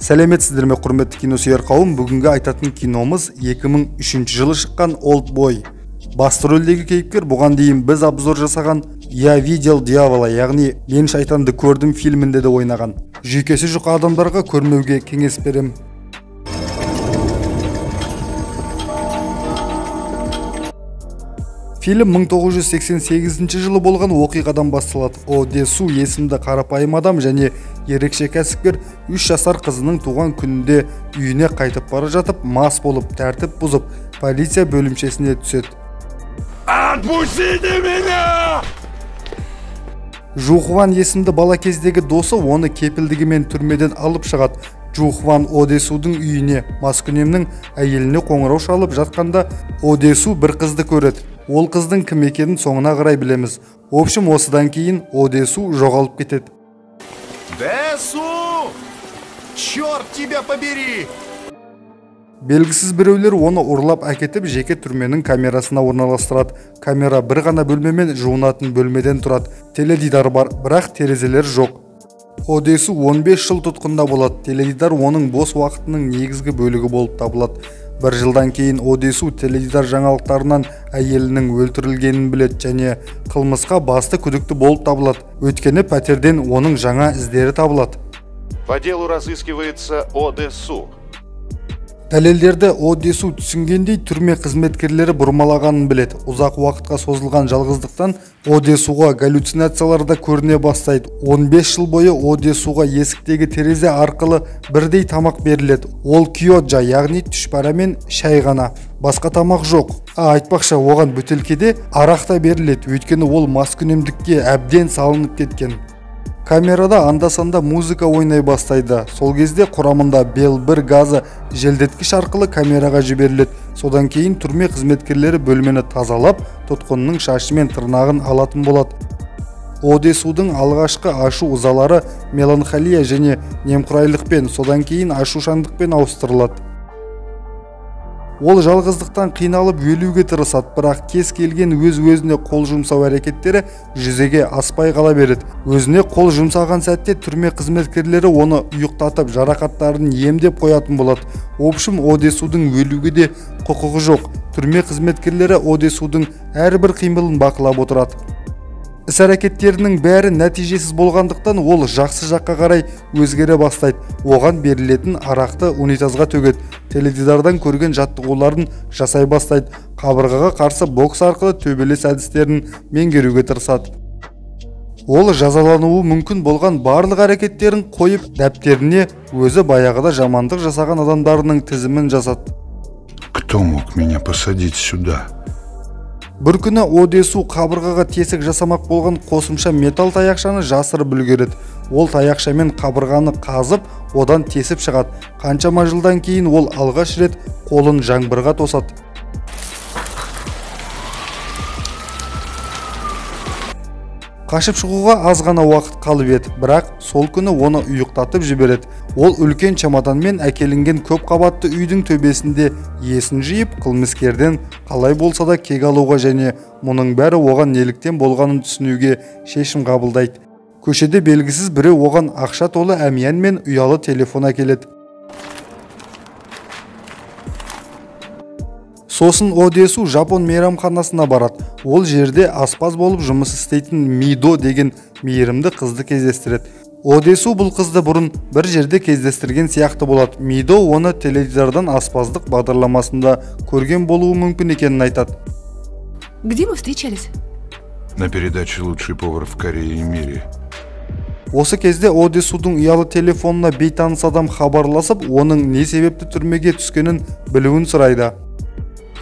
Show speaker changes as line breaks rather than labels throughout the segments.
Сәлеметсіздер ме, құрметті киносүйер қауым. Бүгінгі айтатын киномыз 2003 жылы шыққан Oldboy. Басты рөлдегі кейіпкер бұған дейін біз обзор жасаған «Я видел дьявола», яғни «Мен шайтанды көрдім» фильмінде де ойнаған. Жүйкесі жұқа адамдарға көрмеуге кеңес берем. Фильм 1988 жылы болған оқиғадан басталады. Одесу есімді қарапайым адам және ерекше кәсіпкер 3 жасар қызының туған күнінде үйіне қайтып бара жатып, мас болып, тәртіп бұзып, полиция бөлімшесіне түседі.
Отпустите меня!
Жухван есімді бала кездегі досы оны кепілдігімен түрмеден алып шығады. Жухван Одесудың үйіне маскүнемнің әйеліне қоңырау шалып жатқанда Одесу бір қызды көреді. Ол қыздың кім екенін соңына қарай білеміз. Общем, осыдан кейін Одесу жоғалып кетеді.
Десу! Черт тебя побери!
Белгісіз біреулер оны ұрлап әкетіп, жеке түрменің камерасына орналастырады. Камера бір ғана бөлмемен жуынатын бөлмеден тұрады. Теледидар бар, бірақ терезелер жоқ. Одесу 15 жыл тұтқында болады. Теледидар оның бос уақытының негізгі бөлігі болып табылады. Бір жылдан кейін Одесу теледидар жаңалықтарынан әйелінің өлтірілгенін біледі және қылмысқа басты күдікті болып табылады. Өйткені пәтерден оның жаңа іздері табылады.
По делу разыскивается Одесу.
Дәлелдерді Одесу түсінгендей түрме қызметкерлері бұрмалағанын біледі. Ұзақ уақытқа созылған жалғыздықтан Одесуға галлюцинацияларда көріне бастайды. 15 жыл бойы Одесуға есіктегі терезе арқылы бірдей тамақ беріледі. Ол киоджа, яғни түшпара мен шай ғана. Басқа тамақ жоқ. Айтпақша, оған бөтелкеде арақ та беріледі, өйткені ол маскүнемдікке әбден салынып кеткен. Камерада анда-санда музыка ойнай бастайды. Сол кезде құрамында Бел-1 газы желдеткіш арқылы камераға жіберіледі. Содан кейін түрме қызметкерлері бөлмені тазалап, тұтқынның шашы мен тырнағын алатын болады. Одесудың алғашқы ашу ызалары меланхолия және немқұрайлықпен, содан кейін ашушаңдықпен ауыстырылады. Ол жалғыздықтан қиналып өлуге тырысады, бірақ кез келген өз-өзіне қол жұмсау әрекеттері жүзеге аспай қала береді. Өзіне қол жұмсаған сәтте түрме қызметкерлері оны ұйықтатып, жарақаттарын емдеп қоятын болады. Общем, Одесудың өлуге де құқығы жоқ. Түрме қызметкерлері Одесудың әрбір қимылын бақылап отырады. Іс-әрекеттерінің бәрі нәтижесіз болғандықтан ол жақсы жаққа қарай өзгере бастайды. Оған берілетін арақты унитазға төгеді. Теледидардан көрген жаттығуларын жасай бастайды. Қабырғаға қарсы бокс арқылы төбелес әдістерін меңгеруге тырысады. Ол жазалануы мүмкін болған барлық әрекеттерін қойып, дәптеріне өзі баяғыда жамандық жасаған адамдарының тізімін жасады.
Кто мог меня посадить сюда?
Бір күні Одесу қабырғаға тесік жасамақ болған қосымша металл таяқшаны жасырып үлгереді. Ол таяқшамен қабырғаны қазып, одан тесіп шығады. Қаншама жылдан кейін ол алғаш рет қолын жаңбырға тосады. Қашып шығуға аз ғана уақыт қалып еді, бірақ сол күні оны ұйықтатып жібереді. Ол үлкен чемоданмен әкелінген көп қабатты үйдің төбесінде есін жиып, қылмыскерден қалай болса да кек алуға және мұның бәрі оған неліктен болғанын түсінуге шешім қабылдайды. Көшеде белгісіз біреу оған ақша толы әмиян мен ұялы телефон әкеледі. Сосын Одесу Жапон мейрамханасына барады. Ол жерде аспаз болып жұмыс істейтін Мидо деген мейірімді қызды кездестіреді. Одесу бұл қызды бұрын бір жерде кездестірген сияқты болады. Мидо оны теледидардан аспаздық бағдарламасында көрген болуы мүмкін екенін айтады.
Где мы встречались?
На передаче «Лучший повар в Корее и мире».
Осы кезде Одесудың ұялы телефонына бейтаныс адам хабарласып, оның не себепті түрмеге түскенін білуін сұрайды.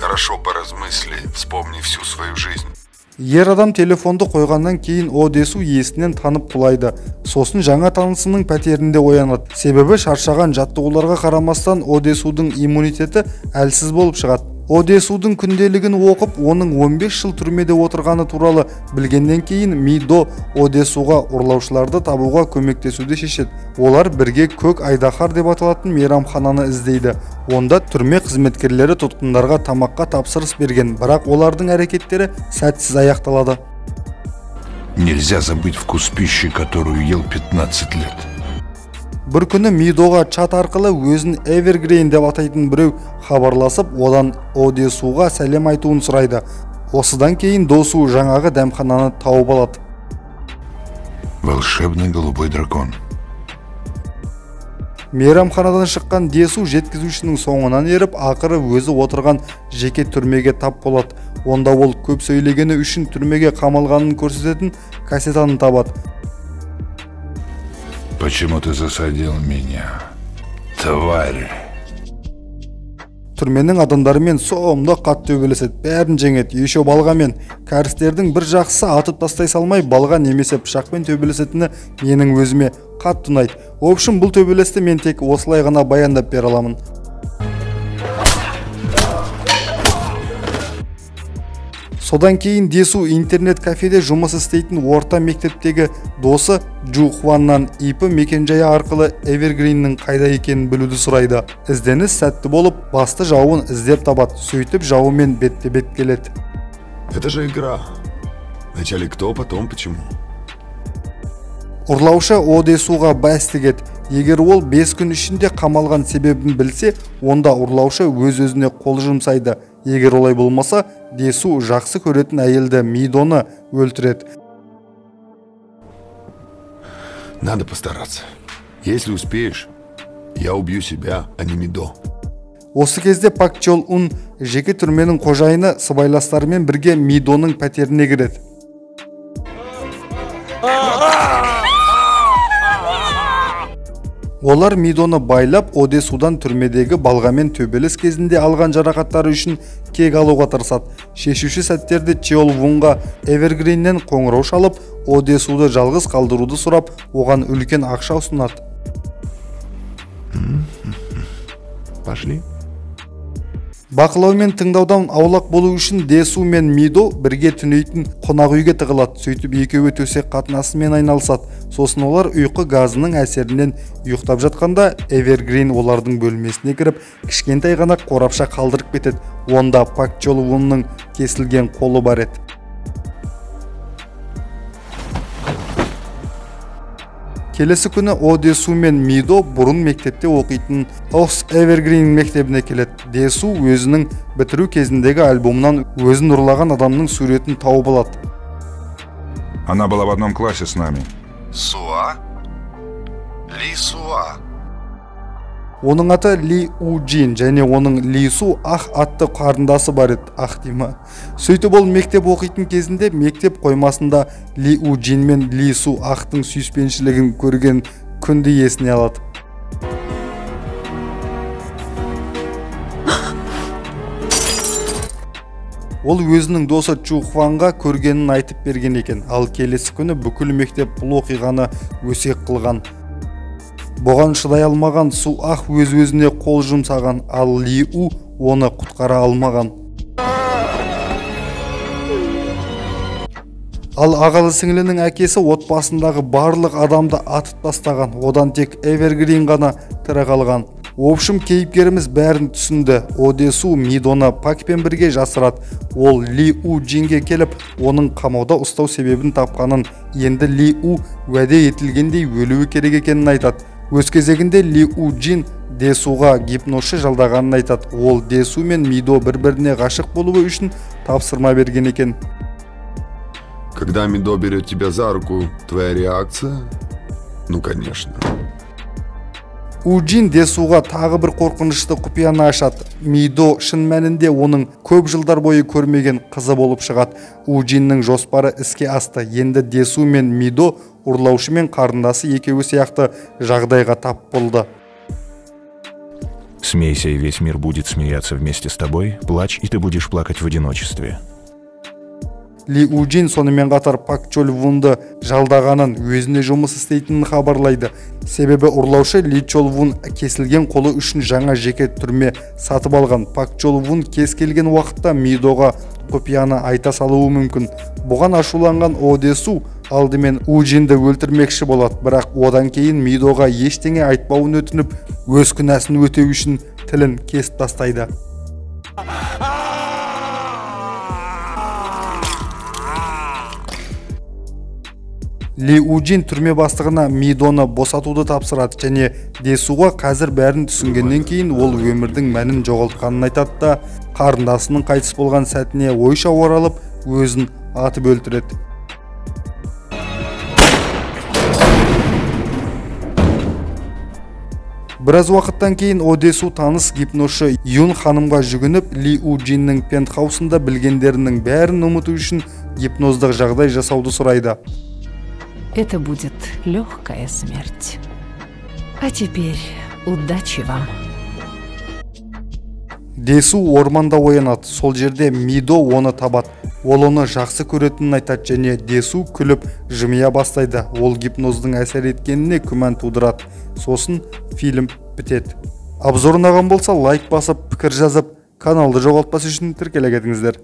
Хорошо поразмысли, вспомни всю свою жизнь.
Ер адам телефонды қойғаннан кейін Одесу есінен танып құлайды. Сосын жаңа танысының пәтерінде оянады. Себебі шаршаған жаттығуларға қарамастан Одесудың иммунитеті әлсіз болып шығады. Одесудың күнделігін оқып, оның 15 жыл түрмеде отырғаны туралы білгеннен кейін Мидо Одесуға ұрлаушыларды табуға көмектесуді шешеді. Олар бірге Көк Айдаһар деп аталатын мейрамхананы іздейді. Онда түрме қызметкерлері тұтқындарға тамаққа тапсырыс берген, бірақ олардың әрекеттері сәтсіз аяқталады.
Нельзя забыть вкус пищи, которую ел 15 лет.
Бір күні Мидоға чат арқылы өзін Эвергрейн деп атайтын біреу хабарласып, одан Одесуға сәлем айтуын сұрайды. Осыдан кейін Досу жаңағы дәмхананы тауып алады.
Волшебный голубой дракон.
Мейрамханадан шыққан Десу жеткізушінің соңынан еріп, ақыры өзі отырған жеке түрмеге тап болады. Онда ол көп сөйлегені үшін түрмеге қамалғанын көрсететін кассетаны табады.
Почему ты засадил меня, тварь?
Түрменің адамдарымен соңымда қатты төбелеседі, бәрін жеңеді. Ешо балғамен кәрістердің бір жақсысы атып тастай салмай, балға немесе пышақпен төбелесетіні менің өзіме қатты ұнайды. Общем, бұл төбелесті мен тек осылай ғана баяндап бере аламын. Содан кейін Десу интернет кафеде жұмыс істейтін орта мектептегі досы Джу Хваннан IP мекенжайы арқылы Эвергриннің қайда екенін білуді сұрайды. Ізденіс сәтті болып, басты жауын іздеп табады. Сөйтіп жауымен бетте-бет келеді.
Это же игра. Вначале кто, потом почему.
Ұрлаушы Одесуға бас тігеді. Егер ол 5 күн ішінде қамалған себебін білсе, онда ұрлаушы өз-өзіне қол жұмсайды. Егер олай болмаса, Десу жақсы көретін әйелді Мидоны өлтіреді.
Надо постараться. Если успеешь, я убью себя, а не Мидо.
Осы кезде Пак Чол Ун жеке түрменің қожайыны сыбайластарымен бірге Мидоның пәтеріне кіреді. Олар Мидоны байлап, Одесудан түрмедегі балғамен төбелес кезінде алған жарақаттары үшін кек алуға тырысады. Шешуші сәттерде Чеол Вунға Эвергриннен қоңырау шалып, Одесуды жалғыз қалдыруды сұрап, оған үлкен ақша ұсынады.
Пошли.
Бақылау мен тыңдаудан аулақ болу үшін Десу мен Мидо бірге түнейтін қонақ үйге тығылады. Сөйтіп екеуі төсек қатынасымен айналысады. Сосын олар ұйқы газының әсерінен ұйықтап жатқанда Эвергрин олардың бөлмесіне кіріп, кішкентай ғана қорапша қалдырып кетеді. Онда Пак Чол Унның кесілген қолы бар еді. Келесі күні Одесу мен Мидо бұрын мектепте оқитын Окс Эвергрин мектебіне келеді. Десу өзінің бітіру кезіндегі альбомынан өзін ұрлаған адамның суретін тауып алады.
Она была в одном классе с нами.
Суа? Ли Суа.
Оның аты Ли У Джин және оның Ли Су Ах атты қарындасы бар еді, Ах дейма. Сөйтіп ол мектеп оқитын кезінде мектеп қоймасында Ли У Джин мен Ли Су Ахтың сүйіспеншілігін көрген күнді есіне алады. Ол өзінің досы Чу Хванға көргенін айтып берген екен. Ал келесі күні бүкіл мектеп бұл оқиғаны өсек қылған. Бұған шыдай алмаған Су Ах өз-өзіне қол жұмсаған, ал Ли У оны құтқара алмаған. Ал ағалы сіңлінің әкесі отбасындағы барлық адамды атып тастаған, одан тек Эвергрин ғана тірі қалған. Общем, кейіпкеріміз бәрін түсінді. Одесу Мидоны Пакпен бірге жасырады. Ол Ли У Джинге келіп, оның қамауда ұстау себебін тапқанын, енді Ли У уәде етілгендей өлуі керек екенін айтады. Өз кезегінде Ли У Джин Десуға гипнозшы жалдағанын айтады. Ол Десу мен Мидо бір-біріне ғашық болуы үшін тапсырма берген екен.
Когда Мидо берет тебя за руку, твоя реакция? Ну, конечно.
У Джин Десуға тағы бір қорқынышты құпияны ашады. Мидо шын мәнінде оның көп жылдар бойы көрмеген қызы болып шығады. У Джиннің жоспары іске асты. Енді Десу мен Мидо ұрлаушы мен қарындасы екеуі сияқты жағдайға тап болды.
Смейся, и весь мир будет смеяться вместе с тобой. Плачь, и ты будешь плакать в одиночестве.
Ли У Джин сонымен қатар Пак Чол Вунды жалдағанын, өзіне жұмыс істейтінін хабарлайды. Себебі ұрлаушы Ли Чол Вун кесілген қолы үшін жаңа жеке түрме сатып алған. Пак Чол Вун кез келген уақытта Мидоға құпияны айта салуы мүмкін. Бұған ашуланған Одесу алдымен У Джинді өлтірмекші болады, бірақ одан кейін Мидоға ештеңе айтпауын өтініп, өз күнәсін өтеу үшін тілін кесіп тастайды. Ли Ужин түрме бастығына Мидоны босатуды тапсырады және Десуға қазір бәрін түсінгеннен кейін ол өмірдің мәнін жоғалтқанын айтады да қарындасының қайтыс болған сәтіне ойша оралып өзін атып өлтіреді. Біраз уақыттан кейін Одесу таныс гипнозшы Юн ханымға жүгініп, Ли Ужиннің пентхаусында білгендерінің бәрін ұмыту үшін гипноздық жағдай жасауды сұрайды.
Это будет легкая смерть. А теперь удачи вам.
Десу орманда оянады. Сол жерде Мидо оны табады. Ол оны жақсы көретінін айтады және Десу күліп жымия бастайды. Ол гипноздың әсер еткеніне күмән тудырады. Сосын фильм бітеді. Обзор ұнаған болса лайк басып, пікір жазып, каналды жоғалтпас үшін тіркеле кетіңіздер.